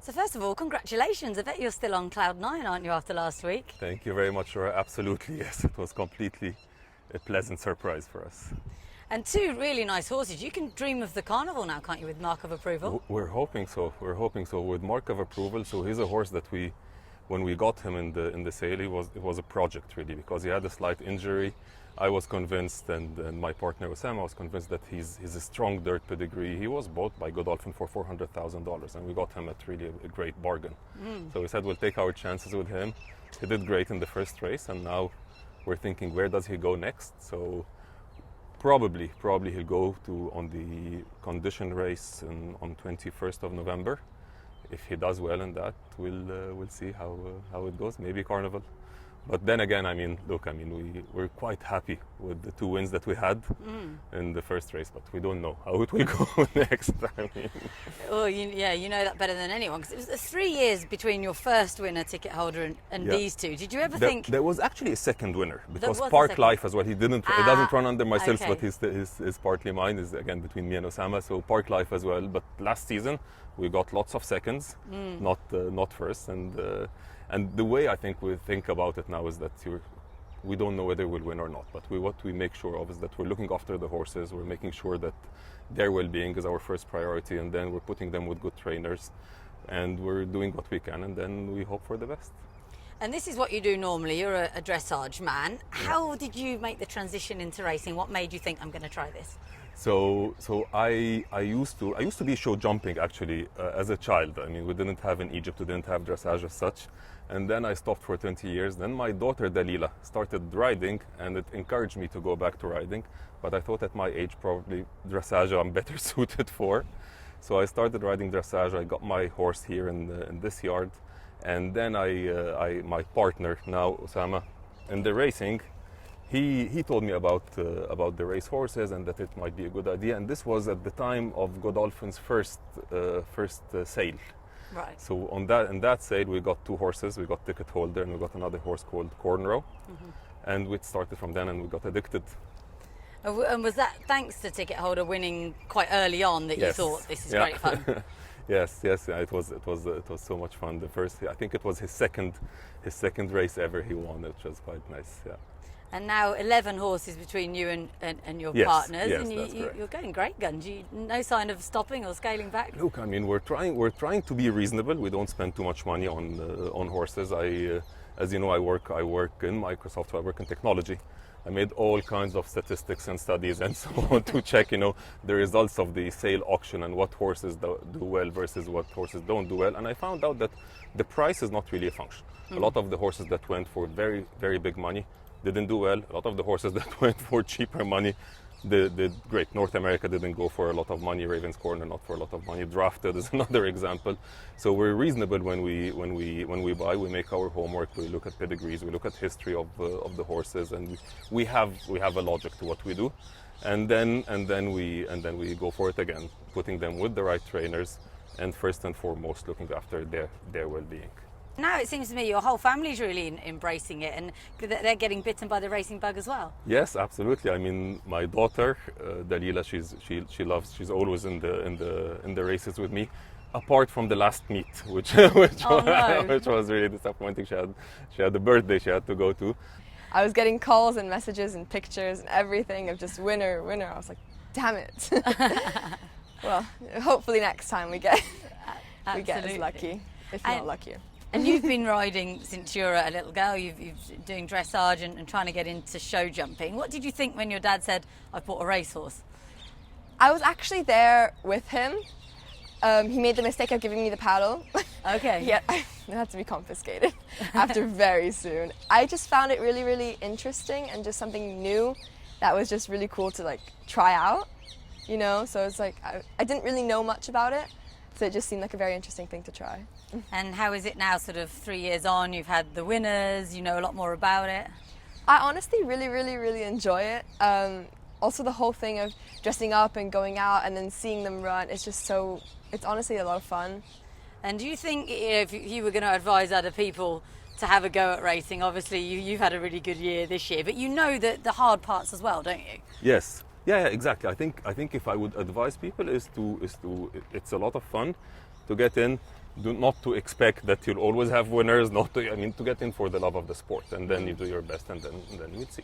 So first of all, congratulations. I bet you're still on cloud nine, aren't you, after last week? Thank you very much, Laura. Absolutely, yes. It was completely a pleasant surprise for us. And two really nice horses. You can dream of the carnival now, can't you, with mark of approval? We're hoping so. With mark of approval. So he's a horse that when we got him in the sale, it was a project really, because he had a slight injury. I was convinced, and my partner Osama was convinced that he's a strong dirt pedigree. He was bought by Godolphin for $400,000, and we got him at really a great bargain. So we said we'll take our chances with him. He did great in the first race, and now we're thinking, where does he go next? So probably he'll go on the condition race on 21st of November. If he does well in that, we'll see how it goes. Maybe Carnival. But then again, we're quite happy with the two wins that we had in the first race, but we don't know how it will go next. Oh, you know that better than anyone, because it was 3 years between your first winner ticket holder and these two. Did you ever think there was actually a second winner, because was Park Life as well? He didn't. It doesn't run under myself, okay. but is partly mine. Is again between me and Osama. So Park Life as well. But last season we got lots of seconds, not first, and the way I think we think about it now is that we don't know whether we'll win or not, but what we make sure of is that we're looking after the horses, we're making sure that their well-being is our first priority, and then we're putting them with good trainers, and we're doing what we can, and then we hope for the best. And this is what you do normally. You're a dressage man. How did you make the transition into racing? What made you think, I'm going to try this? So I used to be show jumping actually as a child. I mean, we didn't have in Egypt, we didn't have dressage as such. And then I stopped for 20 years. Then my daughter Dalila started riding, and it encouraged me to go back to riding. But I thought at my age probably dressage I'm better suited for. So I started riding dressage. I got my horse here in this yard. And then my partner now, Osama, in the racing, he told me about the race horses and that it might be a good idea. And this was at the time of Godolphin's first sale. Right. So in that sale, we got two horses. We got Ticket Holder, and we got another horse called Cornrow. And we started from then, and we got addicted. And was that thanks to Ticket Holder winning quite early on that you thought this is great fun? Yes. It was so much fun. I think it was his second race ever he won, which was quite nice. Yeah. And now 11 horses between you and your partners, and you're going great guns. No sign of stopping or scaling back. Look, I mean, we're trying to be reasonable. We don't spend too much money on horses. As you know, I work in Microsoft. So I work in technology. I made all kinds of statistics and studies and so on to check, the results of the sale auction and what horses do well versus what horses don't do well. And I found out that the price is not really a function. A lot of the horses that went for very, very big money didn't do well. A lot of the horses that went for cheaper money did great. North America didn't go for a lot of money. Raven's Corner not for a lot of money. Drafted is another example. So we're reasonable when we buy. We make our homework. We look at pedigrees. We look at history of the horses, and we have a logic to what we do, and then we go for it again, putting them with the right trainers, and first and foremost looking after their well-being. Now it seems to me your whole family's really embracing it, and they're getting bitten by the racing bug as well. Yes, absolutely. I mean, my daughter Dalila, she's always in the races with me, apart from the last meet, which was really disappointing. She had a birthday she had to go to. I was getting calls and messages and pictures and everything of just winner. I was like, damn it. Well, hopefully next time we get as lucky, if not luckier. And you've been riding since you're a little girl. You've doing dressage and trying to get into show jumping. What did you think when your dad said, "I've bought a racehorse"? I was actually there with him. He made the mistake of giving me the paddle. Okay. Yeah, it had to be confiscated after very soon. I just found it really, really interesting and just something new that was just really cool to try out. So it's I didn't really know much about it. So it just seemed like a very interesting thing to try. And how is it now, sort of 3 years on? You've had the winners, you know a lot more about it. I honestly really, really, really enjoy it. Also the whole thing of dressing up and going out and then seeing them run, it's honestly a lot of fun. And do you think, if you were going to advise other people to have a go at racing, obviously you've had a really good year this year, but you know the hard parts as well, don't you? Yes. Yeah, exactly. I think if I would advise people it's a lot of fun to get in. not to expect that you'll always have winners, not to, I mean, to get in for the love of the sport, and then you do your best, and then we'll see.